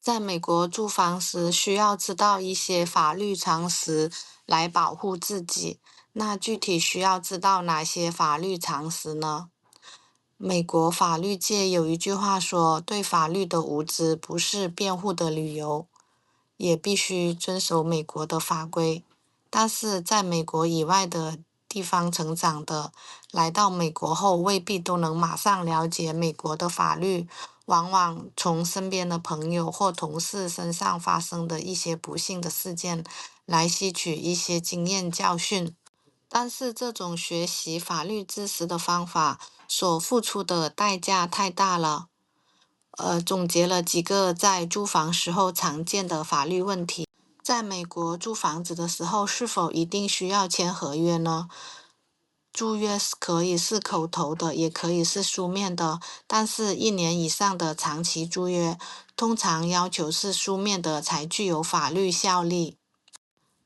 在美国租房时，需要知道一些法律常识来保护自己。那具体需要知道哪些法律常识呢？美国法律界有一句话说：“对法律的无知不是辩护的理由。”也必须遵守美国的法规。但是在美国以外的地方成长的，来到美国后未必都能马上了解美国的法律，往往从身边的朋友或同事身上发生的一些不幸的事件来吸取一些经验教训。但是这种学习法律知识的方法所付出的代价太大了。总结了几个在租房时候常见的法律问题。在美国租房子的时候，是否一定需要签合约呢？租约是可以是口头的，也可以是书面的，但是1年以上的长期租约，通常要求是书面的才具有法律效力。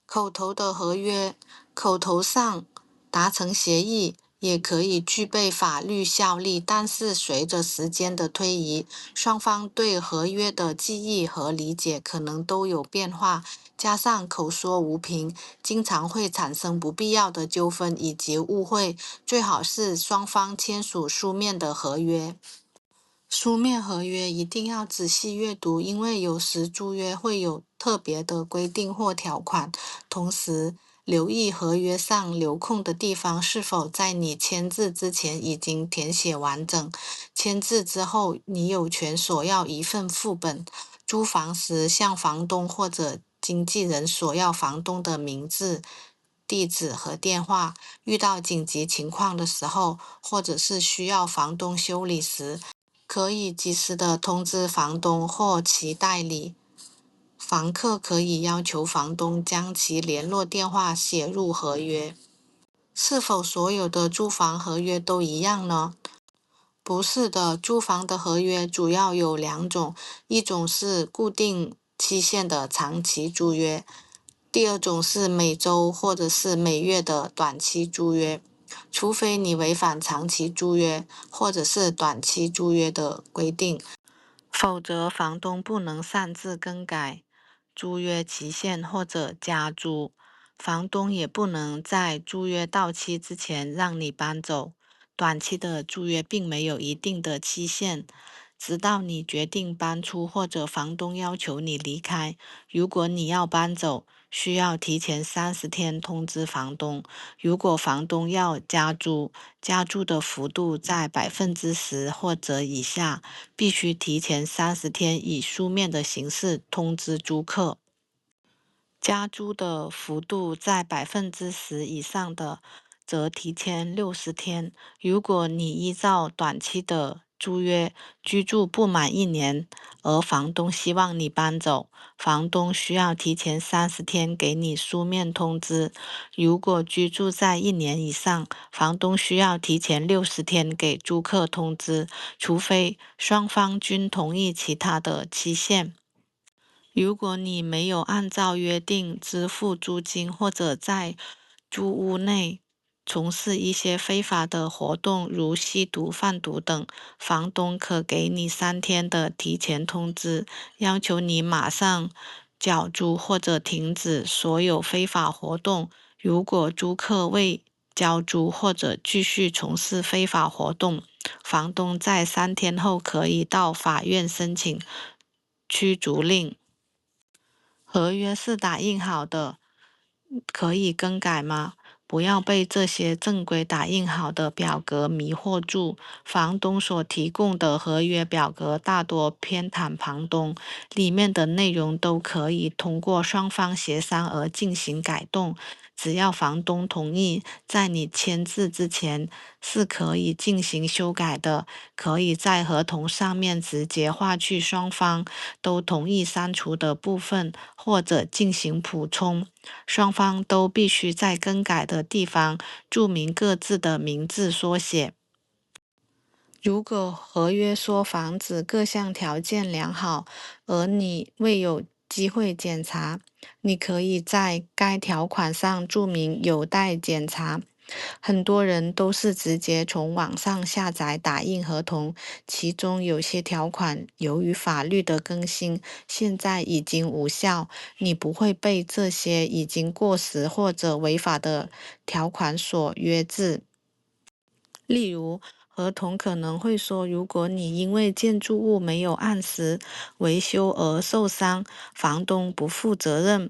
口头的合约，口头上达成协议也可以具备法律效力，但是随着时间的推移，双方对合约的记忆和理解可能都有变化，加上口说无凭，经常会产生不必要的纠纷以及误会。最好是双方签署书面的合约。书面合约一定要仔细阅读，因为有时租约会有特别的规定或条款。同时，留意合约上留空的地方是否在你签字之前已经填写完整。签字之后，你有权索要一份副本。租房时向房东或者经纪人索要房东的名字、地址和电话。遇到紧急情况的时候，或者是需要房东修理时，可以及时的通知房东或其代理。房客可以要求房东将其联络电话写入合约。是否所有的租房合约都一样呢？不是的，租房的合约主要有2种，一种是固定期限的长期租约，第二种是每周或者是每月的短期租约。除非你违反长期租约或者是短期租约的规定，否则房东不能擅自更改租约期限或者加租。房东也不能在租约到期之前让你搬走。短期的租约并没有一定的期限，直到你决定搬出或者房东要求你离开。如果你要搬走，需要提前30天通知房东。如果房东要加租，加租的幅度在10%或者以下，必须提前30天以书面的形式通知租客。加租的幅度在10%以上的，则提前60天。如果你依照短期的租约居住不满1年，而房东希望你搬走，房东需要提前30天给你书面通知。如果居住在1年以上，房东需要提前60天给租客通知，除非双方均同意其他的期限。如果你没有按照约定支付租金，或者在租屋内从事一些非法的活动，如吸毒、贩毒等，房东可给你3天的提前通知，要求你马上缴租或者停止所有非法活动。如果租客未交租或者继续从事非法活动，房东在3天后可以到法院申请驱逐令。合约是打印好的，可以更改吗？不要被这些正规打印好的表格迷惑住。房东所提供的合约表格大多偏袒房东，里面的内容都可以通过双方协商而进行改动。只要房东同意，在你签字之前是可以进行修改的。可以在合同上面直接划去双方都同意删除的部分，或者进行补充。双方都必须在更改的地方注明各自的名字缩写。如果合约说房子各项条件良好，而你未有机会检查，你可以在该条款上注明有待检查。很多人都是直接从网上下载打印合同，其中有些条款由于法律的更新，现在已经无效。你不会被这些已经过时或者违法的条款所约制。例如，合同可能会说，如果你因为建筑物没有按时维修而受伤，房东不负责任。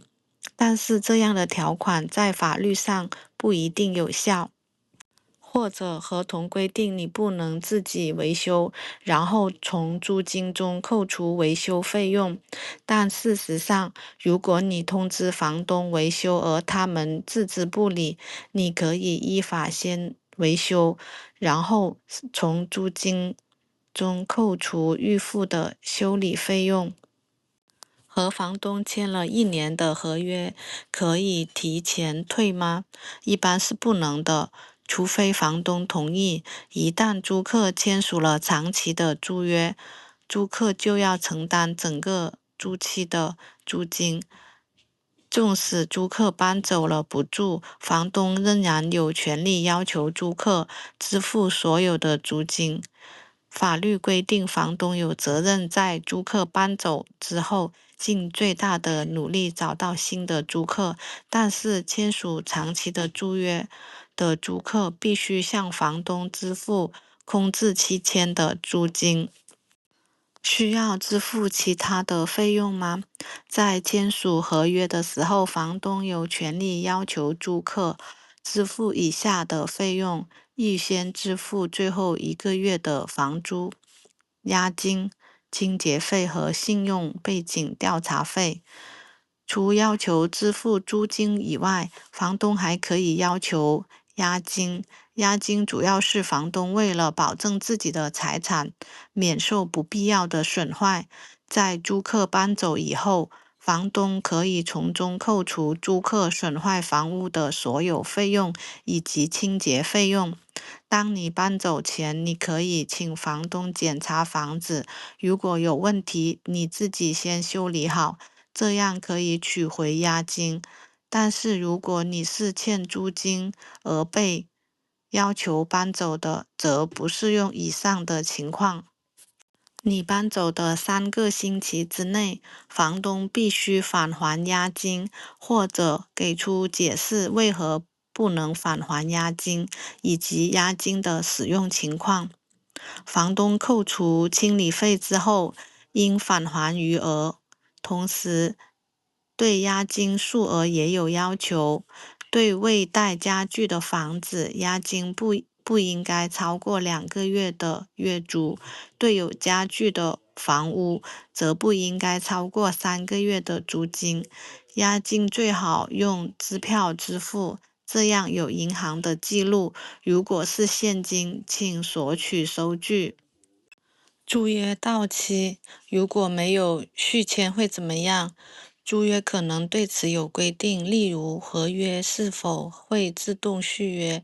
但是这样的条款在法律上不一定有效。或者合同规定你不能自己维修，然后从租金中扣除维修费用。但事实上，如果你通知房东维修而他们置之不理，你可以依法先维修，然后从租金中扣除预付的修理费用。和房东签了1年的合约，可以提前退吗？一般是不能的，除非房东同意。一旦租客签署了长期的租约，租客就要承担整个租期的租金。纵使租客搬走了不住，房东仍然有权利要求租客支付所有的租金。法律规定，房东有责任在租客搬走之后，尽最大的努力找到新的租客，但是签署长期的租约的租客必须向房东支付空置期间的租金。需要支付其他的费用吗？在签署合约的时候，房东有权利要求租客支付以下的费用：预先支付最后1个月的房租、押金、清洁费和信用背景调查费。除要求支付租金以外，房东还可以要求押金。押金主要是房东为了保证自己的财产免受不必要的损坏，在租客搬走以后，房东可以从中扣除租客损坏房屋的所有费用以及清洁费用。当你搬走前，你可以请房东检查房子，如果有问题，你自己先修理好，这样可以取回押金。但是如果你是欠租金而被要求搬走的，则不适用以上的情况。你搬走的3个星期之内，房东必须返还押金，或者给出解释为何不能返还押金，以及押金的使用情况。房东扣除清理费之后，应返还余额，同时对押金数额也有要求。对未带家具的房子，押金不应该超过2个月的月租；对有家具的房屋，则不应该超过3个月的租金。押金最好用支票支付，这样有银行的记录。如果是现金，请索取收据。租约到期，如果没有续签会怎么样？租约可能对此有规定，例如合约是否会自动续约。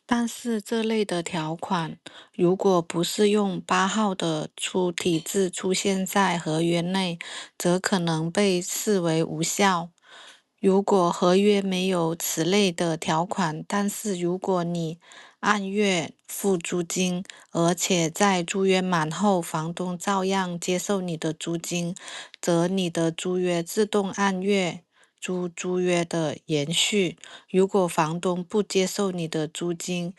但是这类的条款，如果不是用8号的粗体字出现在合约内，则可能被视为无效。如果合约没有此类的条款，但是如果你按月付租金，而且在租约满后房东照样接受你的租金，则你的租约自动按月租约的延续。如果房东不接受你的租金，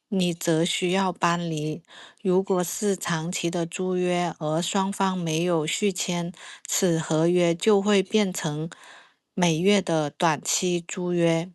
你则需要搬离。如果是长期的租约，而双方没有续签，此合约就会变成每月的短期租约。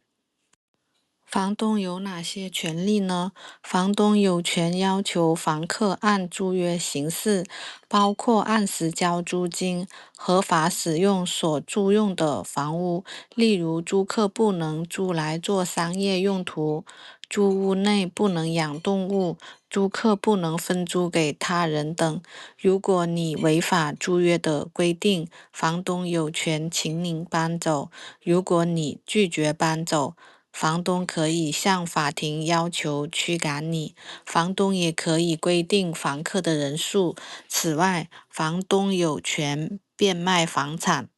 房东有哪些权利呢？房东有权要求房客按租约行事，包括按时交租金、合法使用所租用的房屋，例如租客不能租来做商业用途，租屋内不能养动物，租客不能分租给他人等。如果你违反租约的规定，房东有权请你搬走。如果你拒绝搬走，房东可以向法庭要求驱赶你，房东也可以规定房客的人数。此外，房东有权变卖房产。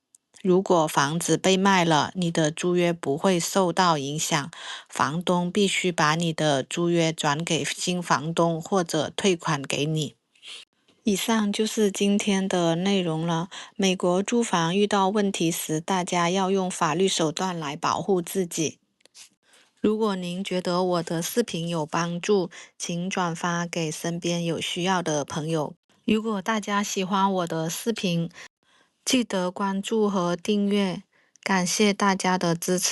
如果房子被卖了，你的租约不会受到影响，房东必须把你的租约转给新房东或者退款给你。以上就是今天的内容了。美国租房遇到问题时，大家要用法律手段来保护自己。如果您觉得我的视频有帮助，请转发给身边有需要的朋友。如果大家喜欢我的视频，记得关注和订阅，感谢大家的支持。